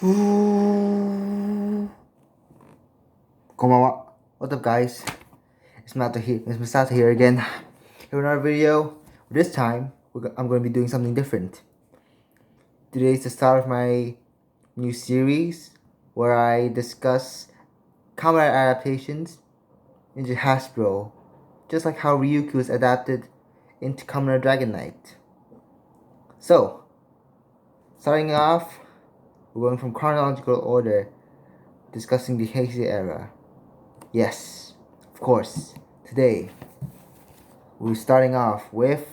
Konbanwa. What's up, guys? It's Masato here again. Here in our video. This time, I'm going to be doing something different. Today is the start of my new series where I discuss Kamen adaptations into Hasbro, just like how Ryukyu was adapted into Kamen Dragon Knight. So, starting off, we're going from chronological order, discussing the Heisei era. Yes, of course. Today, we're starting off with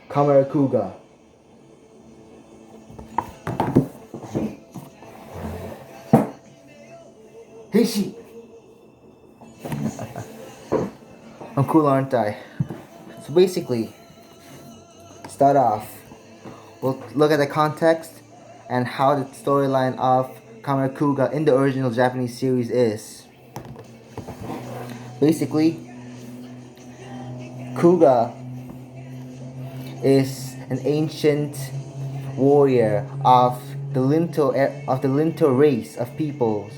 Kuuga. Heishi! I'm cool, aren't I? So basically, start off, we'll look at the context and how the storyline of Kuuga in the original Japanese series is. Basically, Kuuga is an ancient warrior of the Linto race of peoples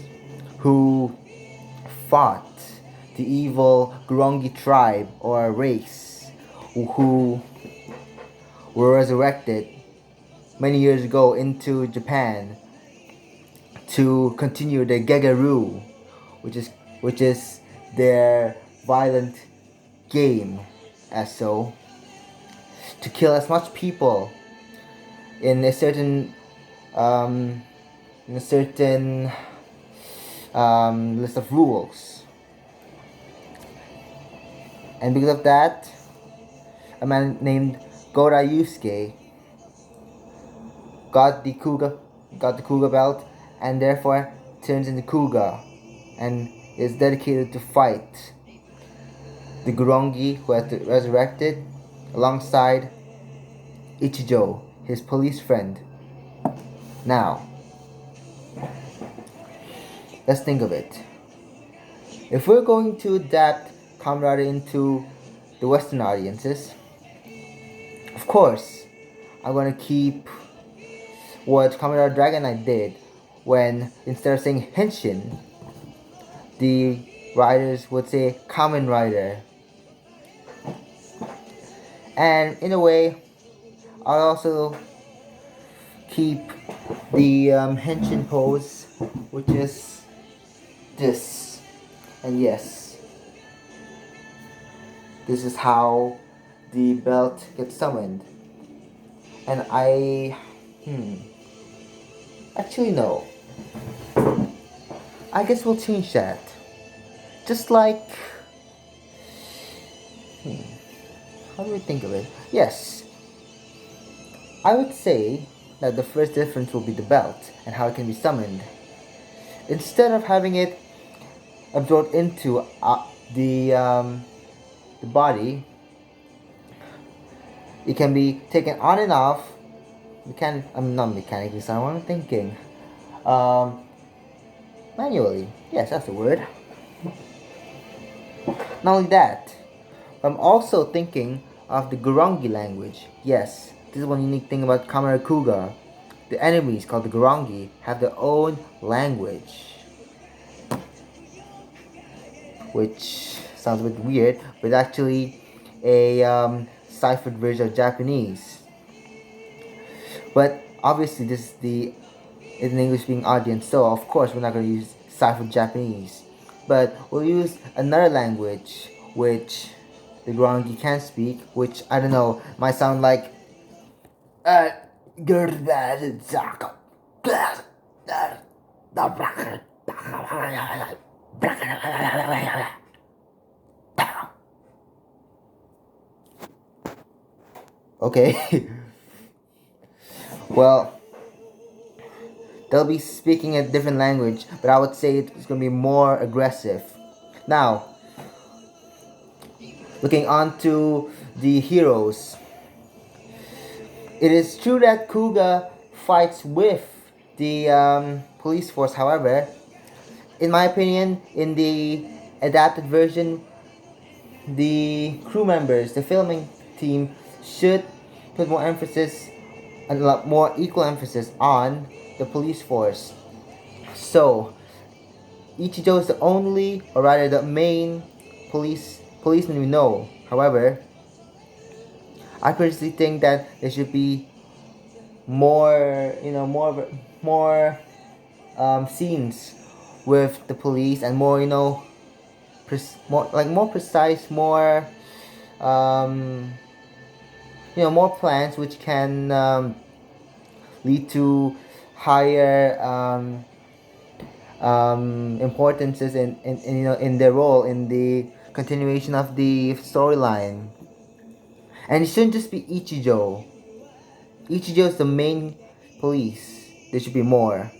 who fought the evil Gurongi tribe or race who were resurrected many years ago into Japan to continue the Gegaru, which is their violent game, as so, to kill as much people in a certain list of rules. And because of that, a man named Gora Yusuke got the Kuuga belt, and therefore turns into Kuuga and is dedicated to fight the Gurongi who has resurrected alongside Ichijo, his police friend. Now, let's think of it. If we're going to adapt Kamen Rider into the Western audiences, of course, I'm going to keep what Kamen Rider Dragon Knight did when, instead of saying Henshin, the riders would say Kamen Rider. And in a way, I'll also keep the Henshin pose, which is this. And yes, this is how the belt gets summoned. And actually no. I guess we'll change that. Just like, how do we think of it? Yes, I would say that the first difference will be the belt and how it can be summoned. Instead of having it absorbed into the body, it can be taken on and off. Not mechanically, so I'm thinking. Manually. Yes, that's the word. Not only that, I'm also thinking of the Gurongi language. Yes, this is one unique thing about Kamen Kuuga. The enemies, called the Gurongi, have their own language. Which sounds a bit weird, but actually a ciphered version of Japanese. But obviously this is an English-speaking audience, so of course we're not going to use ciphered Japanese. But we'll use another language which the Gurongi can speak, which, I don't know, might sound like okay. Well, they'll be speaking a different language, but I would say it's going to be more aggressive. Now, looking on to the heroes, it is true that Kuuga fights with the police force. However, in my opinion, in the adapted version, the crew members, the filming team, should put more emphasis, a lot more equal emphasis on the police force. So Ichijo is the only, or rather the main policeman we know. However, I personally think that there should be more, more scenes with the police, and more, more precise, more, um, more plans which can lead to higher importances in their role in the continuation of the storyline. And it shouldn't just be Ichijo. Ichijo is the main police. There should be more.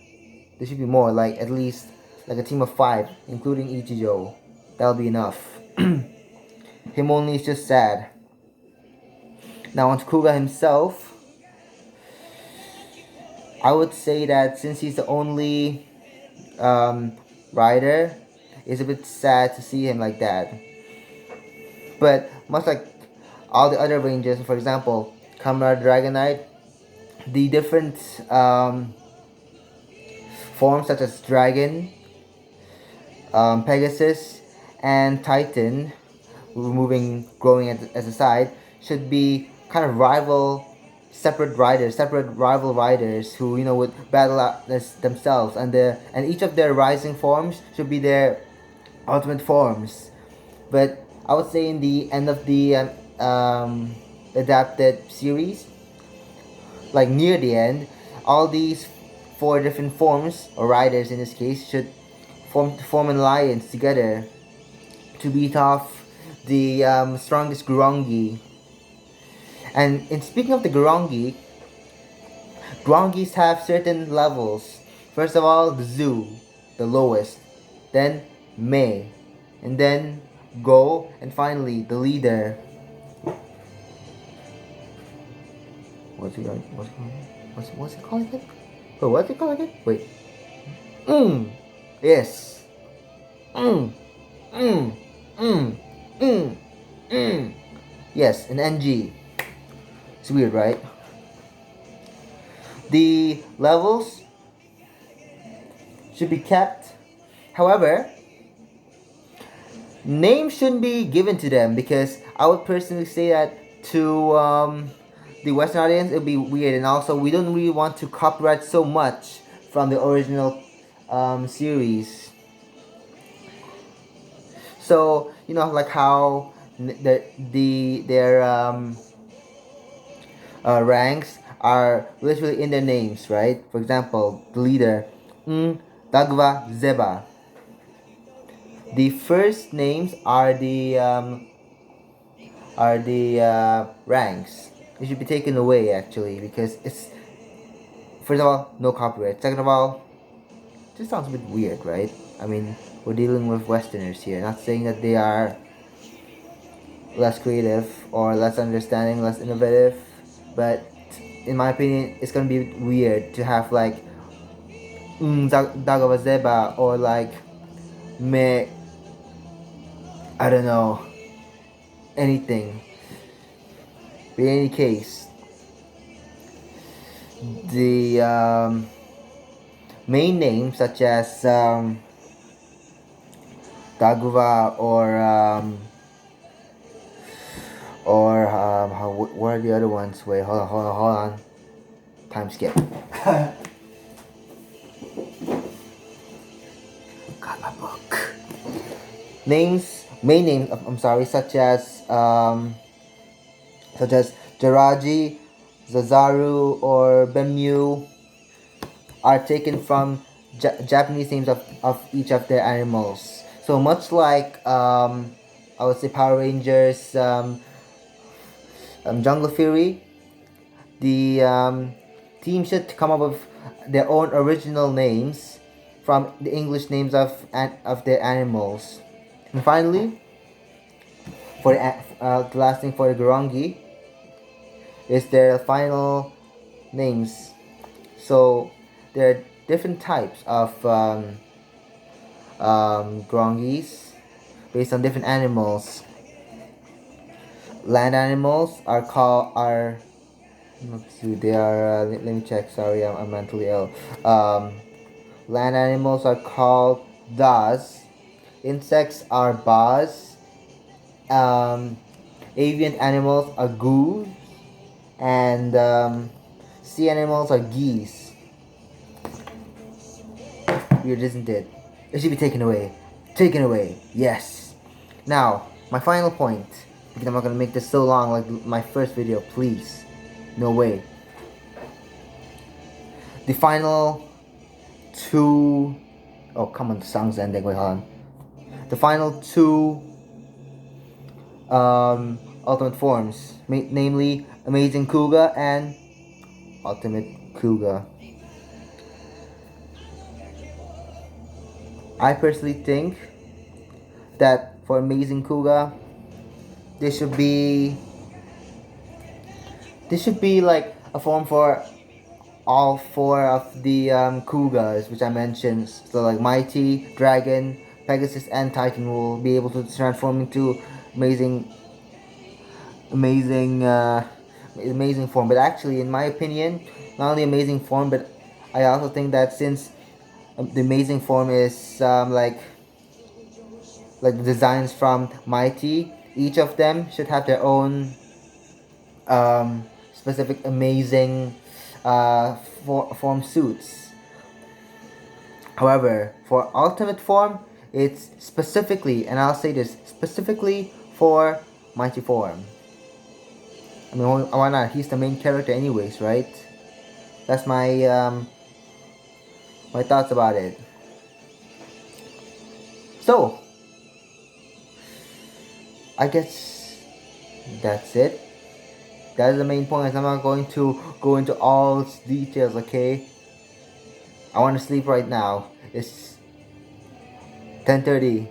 There should be more, like at least like a team of 5, including Ichijo. That'll be enough. Him only is just sad. Now on to Kuuga himself, I would say that since he's the only rider, it's a bit sad to see him like that. But much like all the other rangers, for example, Kamen Dragonite, the different forms such as Dragon, Pegasus, and Titan, growing as a side, should be kind of separate rival riders who would battle out themselves, and each of their rising forms should be their ultimate forms. But I would say in the end of the adapted series, like near the end, all these 4 different forms, or riders in this case, should form an alliance together to beat off the strongest Gurongi. And in speaking of the Gurongis have certain levels. First of all, the Zoo, the lowest. Then Mei, and then Go, and finally the leader. What's it called again? Oh, what's it called again? Wait. Yes. Yes, an NG. It's weird, right? The levels should be kept. However, names shouldn't be given to them, because I would personally say that to the Western audience, it would be weird, and also we don't really want to copyright so much from the original series. So like how their ranks are literally in their names, right? For example, the leader, Dagwa Zeba. The first names are the ranks. It should be taken away actually, because it's, first of all, no copyright. Second of all, it just sounds a bit weird, right? I mean, we're dealing with Westerners here. Not saying that they are less creative or less understanding, less innovative, but in my opinion, it's gonna be weird to have like Dagawa Zeba, or like Me, I don't know, anything. But in any case, the main names such as Daguva, what are the other ones? Wait, hold on. Time skip. Got my book. Main names. I'm sorry, such as Jiraji, Zazaru, or Bemyu are taken from Japanese names of each of their animals. So much like I would say Power Rangers, Jungle Fury, the team should come up with their own original names from the English names of their animals. And finally, for the last thing for the Gurongi is their final names. So there are different types of Gurongis based on different animals. Land animals are Let's see. They are. Let me check. Sorry, I'm mentally ill. Um, Land animals are called das. Insects are bas. Um, Avian animals are goose. And sea animals are geese. Weird, isn't it? It should be taken away. Taken away. Yes. Now, my final point. Because I'm not gonna make this so long like my first video. Please. No way. The final two. Oh, come on, the song's ending. Wait, hold on. The final two ultimate forms, namely Amazing Kuuga and Ultimate Kuuga. I personally think that for Amazing Kuuga, this should be like a form for all four of the Kuugas which I mentioned. So like Mighty, Dragon, Pegasus, and Titan will be able to transform into amazing amazing form. But actually, in my opinion, not only amazing form, but I also think that since the amazing form is like the designs from Mighty, each of them should have their own specific amazing form suits. However, for ultimate form, it's specifically, and I'll say this, specifically for Mighty form. I mean, why not? He's the main character anyways, right? That's my my thoughts about it. So, I guess that's it. That is the main point. I'm not going to go into all its details, okay? I want to sleep right now. It's 10:30.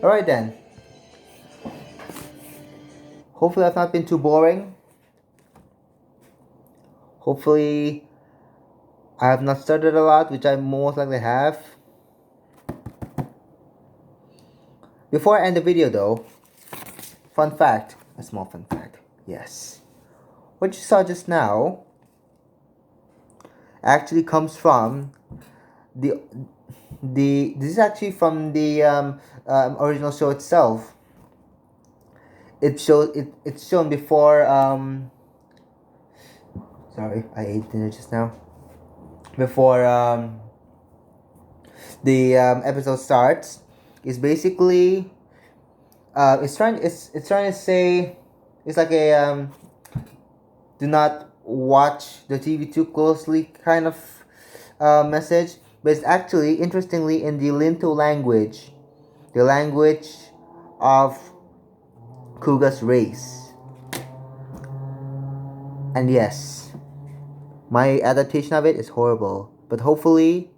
Alright then. Hopefully I've not been too boring. Hopefully I have not stuttered a lot, which I most likely have. Before I end the video though, fun fact, a small fun fact, yes. What you saw just now actually comes from this is actually from the original show itself. It's shown before sorry, I ate dinner just now. Before the episode starts, is basically it's trying to say, it's like a do not watch the TV too closely kind of message, but it's actually interestingly in the Linto language, the language of Kuuga's race. And yes, my adaptation of it is horrible, but hopefully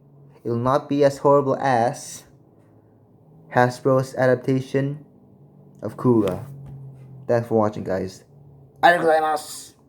it will not be as horrible as Hasbro's adaptation of Kuuga. Thanks for watching, guys. Arigatou gozaimasu!